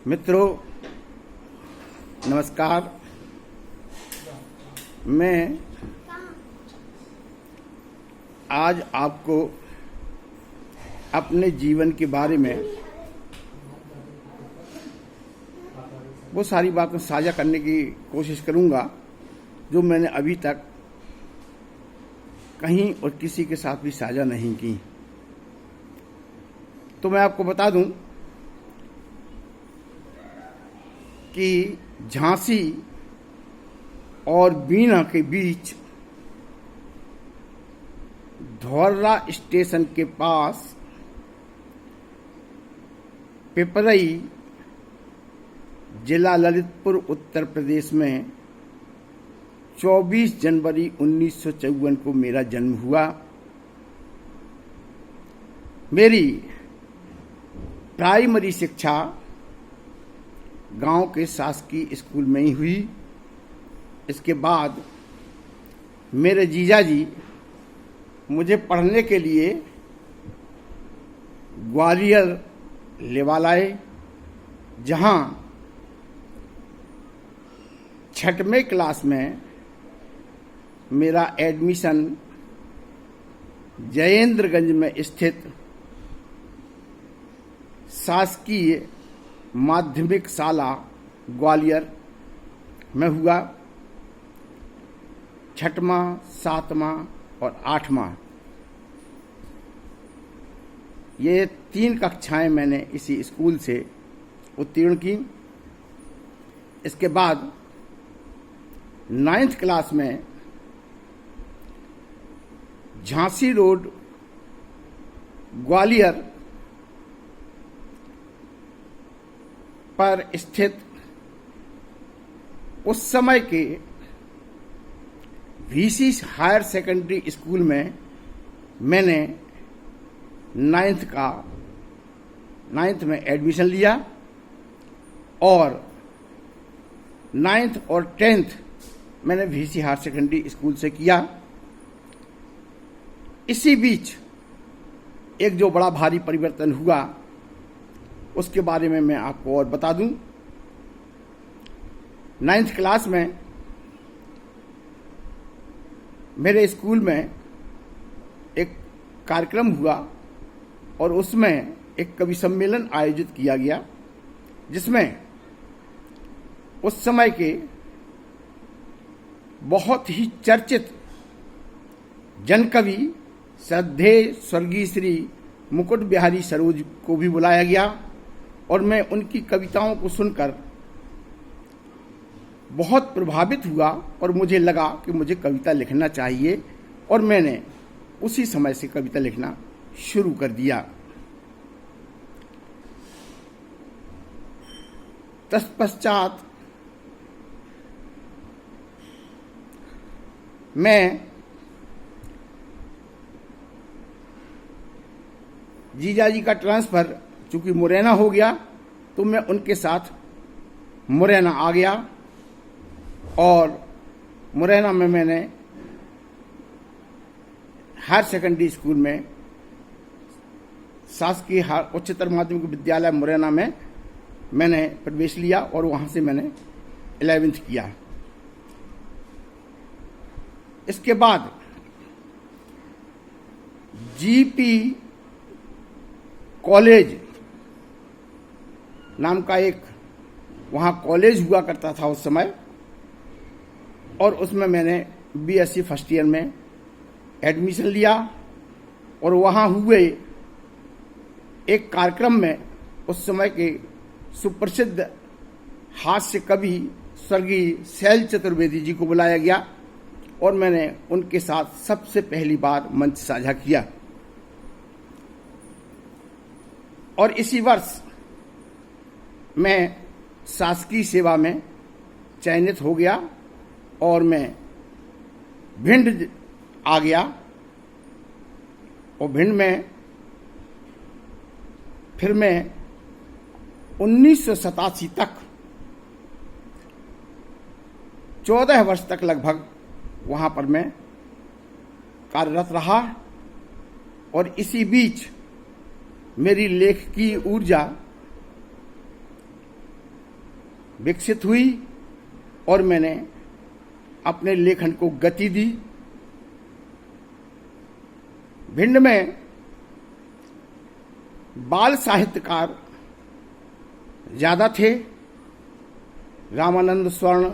मित्रों नमस्कार। मैं आज आपको अपने जीवन के बारे में वो सारी बातें साझा करने की कोशिश करूंगा जो मैंने अभी तक कहीं और किसी के साथ भी साझा नहीं की। तो मैं आपको बता दूं कि झांसी और बीना के बीच धौर्रा स्टेशन के पास पिपरई जिला ललितपुर उत्तर प्रदेश में 24 जनवरी 1954 को मेरा जन्म हुआ। मेरी प्राइमरी शिक्षा गांव के शासकीय स्कूल में ही हुई। इसके बाद मेरे जीजाजी मुझे पढ़ने के लिए ग्वालियर लेवा लाए, जहां 6वीं क्लास में मेरा एडमिशन जयेंद्रगंज में स्थित शासकीय माध्यमिक शाला ग्वालियर में हुआ। 6वां, 7वां और 8वां ये 3 कक्षाएं मैंने इसी स्कूल से उत्तीर्ण की। इसके बाद 9th क्लास में झांसी रोड ग्वालियर पर स्थित उस समय के वीसी हायर सेकेंडरी स्कूल में मैंने 9th में एडमिशन लिया और 9th और 10th मैंने वीसी हायर सेकेंडरी स्कूल से किया। इसी बीच एक जो बड़ा भारी परिवर्तन हुआ उसके बारे में मैं आपको और बता दूं। 9th क्लास में मेरे स्कूल में एक कार्यक्रम हुआ और उसमें एक कवि सम्मेलन आयोजित किया गया, जिसमें उस समय के बहुत ही चर्चित जनकवि श्रद्धेय स्वर्गीय श्री मुकुट बिहारी सरोज को भी बुलाया गया और मैं उनकी कविताओं को सुनकर बहुत प्रभावित हुआ और मुझे लगा कि मुझे कविता लिखना चाहिए और मैंने उसी समय से कविता लिखना शुरू कर दिया। तत्पश्चात मैं जीजाजी का ट्रांसफर चूंकि मुरैना हो गया तो मैं उनके साथ मुरैना आ गया और मुरैना में मैंने हायर सेकेंडरी स्कूल में शासकीय उच्चतर माध्यमिक विद्यालय मुरैना में मैंने प्रवेश लिया और वहां से मैंने 11th किया। इसके बाद जीपी कॉलेज नाम का एक वहां कॉलेज हुआ करता था उस समय, और उसमें मैंने बीएससी फर्स्ट ईयर में एडमिशन लिया और वहां हुए एक कार्यक्रम में उस समय के सुप्रसिद्ध हास्य कवि स्वर्गीय शैल चतुर्वेदी जी को बुलाया गया और मैंने उनके साथ सबसे पहली बार मंच साझा किया। और इसी वर्ष मैं शासकीय सेवा में चयनित हो गया और मैं भिंड आ गया और भिंड में फिर मैं 1987 तक 14 वर्ष तक लगभग वहां पर मैं कार्यरत रहा और इसी बीच मेरी लेख की ऊर्जा विकसित हुई और मैंने अपने लेखन को गति दी। भिंड में बाल साहित्यकार ज्यादा थे। रामानंद स्वर्ण,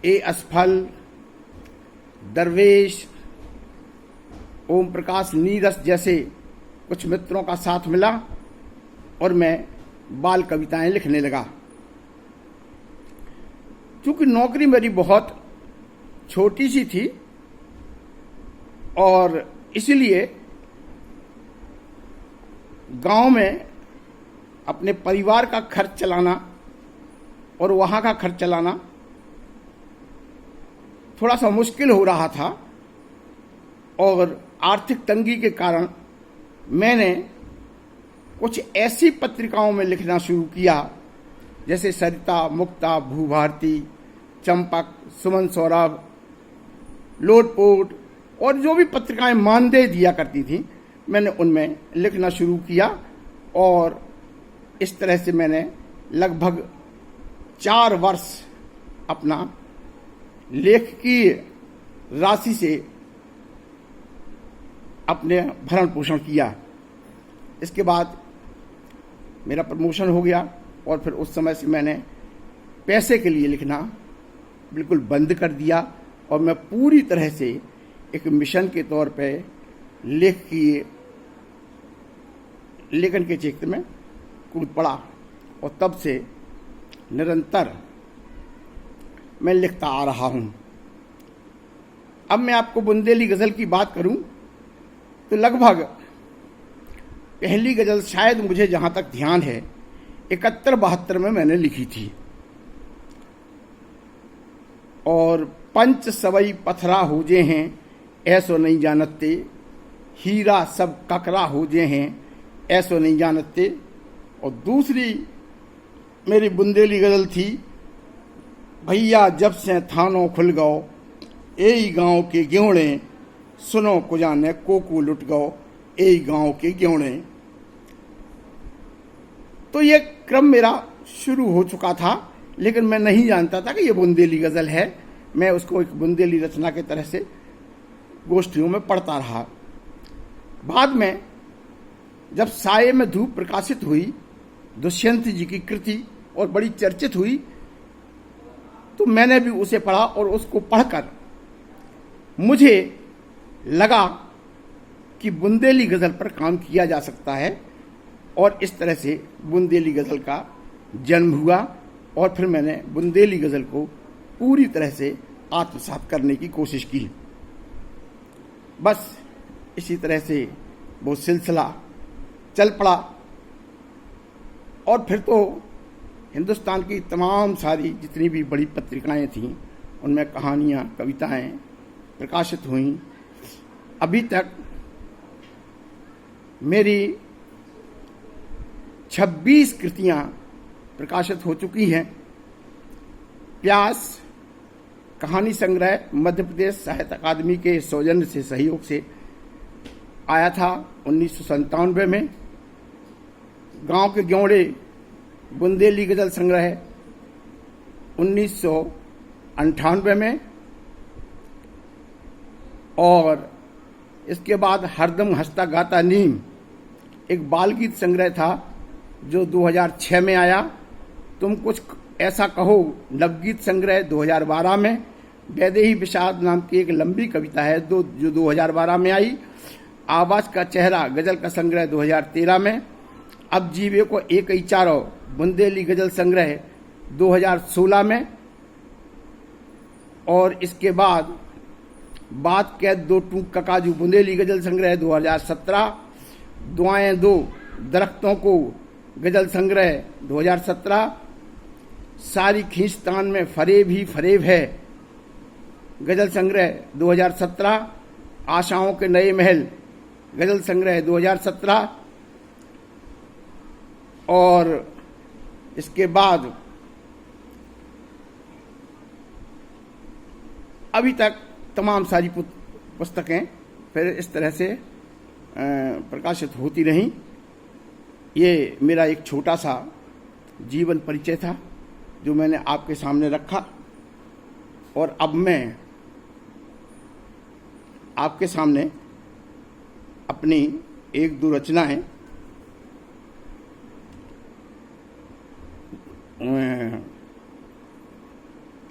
ए असफल, दरवेश, ओम प्रकाश नीरस जैसे कुछ मित्रों का साथ मिला और मैं बाल कविताएं लिखने लगा। चूंकि नौकरी मेरी बहुत छोटी सी थी और इसलिए गांव में अपने परिवार का खर्च चलाना और वहां का खर्च चलाना थोड़ा सा मुश्किल हो रहा था और आर्थिक तंगी के कारण मैंने कुछ ऐसी पत्रिकाओं में लिखना शुरू किया जैसे सरिता, मुक्ता, भूभारती, चंपक, सुमन सौरभ, लोटपोट और जो भी पत्रिकाएं मानदेय दिया करती थी मैंने उनमें लिखना शुरू किया और इस तरह से मैंने लगभग 4 वर्ष अपना लेखकीय राशि से अपने भरण पोषण किया। इसके बाद मेरा प्रमोशन हो गया और फिर उस समय से मैंने पैसे के लिए लिखना बिल्कुल बंद कर दिया और मैं पूरी तरह से एक मिशन के तौर पे लेखन के क्षेत्र में कूद पड़ा और तब से निरंतर मैं लिखता आ रहा हूं। अब मैं आपको बुंदेली गजल की बात करूं तो लगभग पहली गजल शायद मुझे जहां तक ध्यान है 71-72 में मैंने लिखी थी और पंच सवई पथरा हो जे हैं ऐसो नहीं जानते, हीरा सब ककरा हो जे हैं ऐसो नहीं जानते। और दूसरी मेरी बुंदेली गजल थी भैया जब से थानों खुल गओ एई गांव के ग्योड़े, सुनो कुजाने कोकू लुट गओ एई गांव के ग्योड़े। तो ये क्रम मेरा शुरू हो चुका था लेकिन मैं नहीं जानता था कि ये बुंदेली गजल है। मैं उसको एक बुंदेली रचना की तरह से गोष्ठियों में पढ़ता रहा। बाद में जब साये में धूप प्रकाशित हुई, दुष्यंत जी की कृति और बड़ी चर्चित हुई, तो मैंने भी उसे पढ़ा और उसको पढ़कर मुझे लगा कि बुंदेली गजल पर काम किया जा सकता है और इस तरह से बुंदेली गजल का जन्म हुआ और फिर मैंने बुंदेली गजल को पूरी तरह से आत्मसात करने की कोशिश की। बस इसी तरह से वो सिलसिला चल पड़ा और फिर तो हिंदुस्तान की तमाम सारी जितनी भी बड़ी पत्रिकाएं थीं उनमें कहानियां, कविताएं प्रकाशित हुईं। अभी तक मेरी 26 कृतियां प्रकाशित हो चुकी हैं। प्यास कहानी संग्रह मध्य प्रदेश साहित्य अकादमी के सौजन्य से सहयोग से आया था 1997 में। गांव के ग्योड़े बुंदेली गजल संग्रह 1998 में और इसके बाद हरदम हंसता गाता नीम एक बाल गीत संग्रह था जो 2006 में आया। तुम कुछ ऐसा कहो नवगीत संग्रह 2012 में। वैदेही विषाद नाम की एक लंबी कविता है जो 2012 में आई। आवाज का चेहरा गजल का संग्रह 2013 में। अब जीवे को एक ही चारो बुंदेली गजल संग्रह 2016 में और इसके बाद बात कैद दो टूक ककाजू बुंदेली गजल संग्रह 2017। दुआएं दो दरख्तों को गजल संग्रह 2017। सारी खींचतान में फरेब ही फरेब है गजल संग्रह 2017। आशाओं के नए महल गजल संग्रह 2017 और इसके बाद अभी तक तमाम सारी पुस्तकें फिर इस तरह से प्रकाशित होती रहीं। ये मेरा एक छोटा सा जीवन परिचय था जो मैंने आपके सामने रखा, और अब मैं आपके सामने अपनी एक दो रचनाएं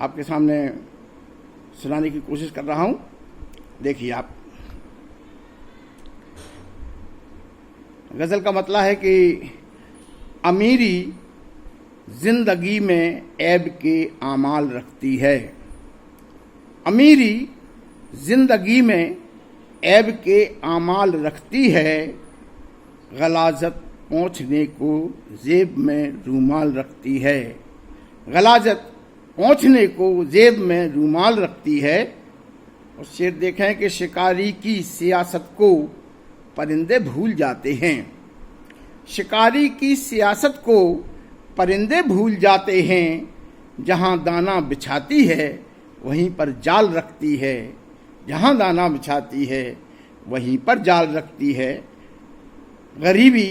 आपके सामने सुनाने की कोशिश कर रहा हूं। देखिए आप, गजल का मतलब है कि अमीरी जिंदगी में ऐब के आमाल रखती है। अमीरी जिंदगी में ऐब के आमाल रखती है, गलाजत पहुँचने को जेब में रूमाल रखती है। गलाजत पहुँचने को जेब में रूमाल रखती है। और शेर देखें कि शिकारी की सियासत को परिंदे भूल जाते हैं। शिकारी की सियासत को परिंदे भूल जाते हैं। जहाँ दाना बिछाती है वहीं पर जाल रखती है। जहाँ दाना बिछाती है वहीं पर जाल रखती है। गरीबी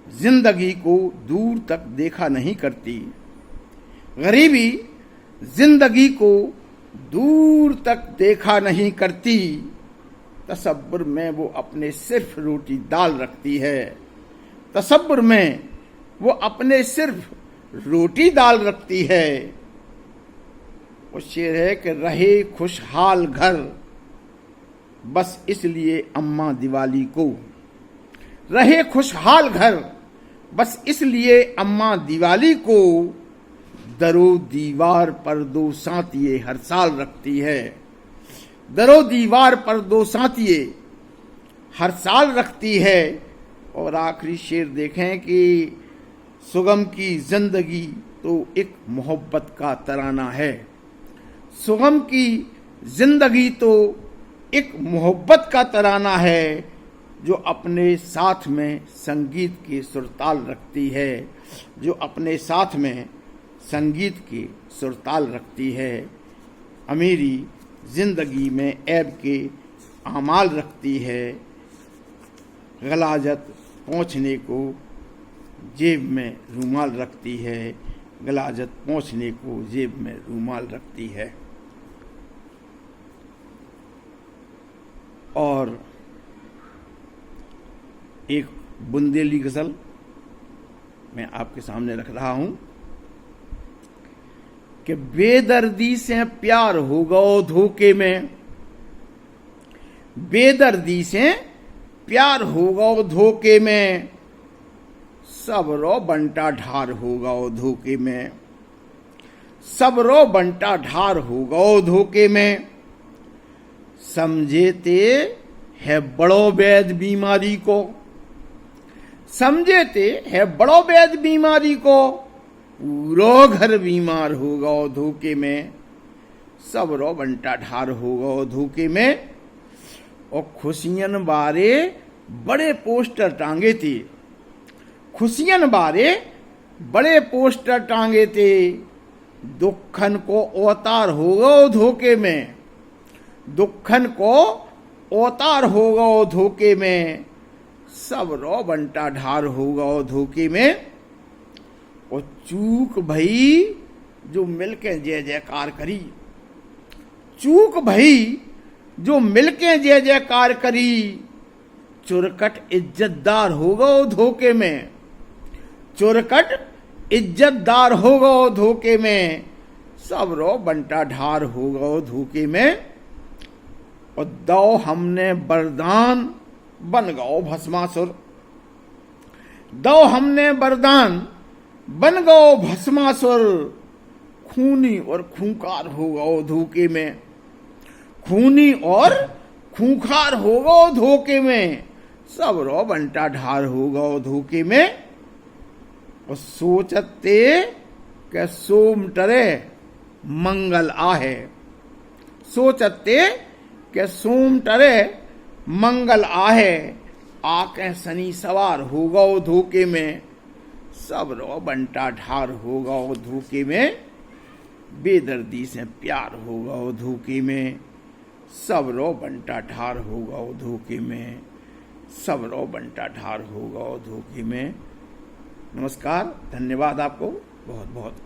जिंदगी को दूर तक देखा नहीं करती। गरीबी जिंदगी को दूर तक देखा नहीं करती। तसब्बुर में वो अपने सिर्फ रोटी दाल रखती है। तसब्बुर में वो अपने सिर्फ रोटी दाल रखती है। वो शेर है कि रहे खुशहाल घर बस इसलिए अम्मा दिवाली को। रहे खुशहाल घर बस इसलिए अम्मा दिवाली को। दरो दीवार पर दो सांतिये हर साल रखती है। दरो दीवार पर दो सांतिये हर साल रखती है। और आखिरी शेर देखें कि सुगम की जिंदगी तो एक मोहब्बत का तराना है। सुगम की जिंदगी तो एक मोहब्बत का तराना है, जो अपने साथ में संगीत के सुरताल रखती है। जो अपने साथ में संगीत के सुरताल रखती है। अमीरी जिंदगी में ऐब के आमाल रखती है। गलाजत पहुँचने को जेब में रूमाल रखती है। गलाजत पहुँचने को जेब में रूमाल रखती है। और एक बुंदेली गजल मैं आपके सामने रख रहा हूं कि बेदर्दी से प्यार होगा धोखे में। बेदर्दी से प्यार होगा धोखे में। सब रो बंटा ढार होगा धोखे में। सब रो बंटा ढार होगा धोखे में। समझेते है बड़ो वैद बीमारी को। समझेते है बड़ो वैद बीमारी को। पूरो घर बीमार होगा धोखे में। सब रो बंटा ढार होगा धोखे में। और खुशियन बारे बड़े पोस्टर टांगे थे। खुशियन बारे बड़े पोस्टर टांगे थे। दुखन को अवतार होगा धोखे में। दुखन को अवतार होगा धोखे में। सब रो बंटा ढार होगा धोखे में। और चूक भई जो मिलके जय जयकार करी। चूक भई जो मिलके जय जयकार करी। चुरकट इज्जतदार होगा धोखे में। चुरकट इज्जतदार होगा धोखे में। सब रो बंटा ढार होगा धोखे में। और दो हमने वरदान बन गओ भस्मासुर। दो हमने वरदान बन गओ भस्मासुर। खूनी और खूंखार होगा धोखे में। खूनी और खूंखार होगा धोखे में। सब रो बंटा ढार होगा धोखे में। और सोचते के सोम टरे मंगल आहे। सोचते के सोम टरे मंगल आहे। आके शनि सवार होगा धोखे में। सब रो बंटा ढार होगा धोखे में। बेदर्दी से प्यार होगा धोखे में। सब रो बंटा ढार होगा धोखे में। सब रो बंटा ढार होगा धोखे में। नमस्कार, धन्यवाद आपको बहुत बहुत।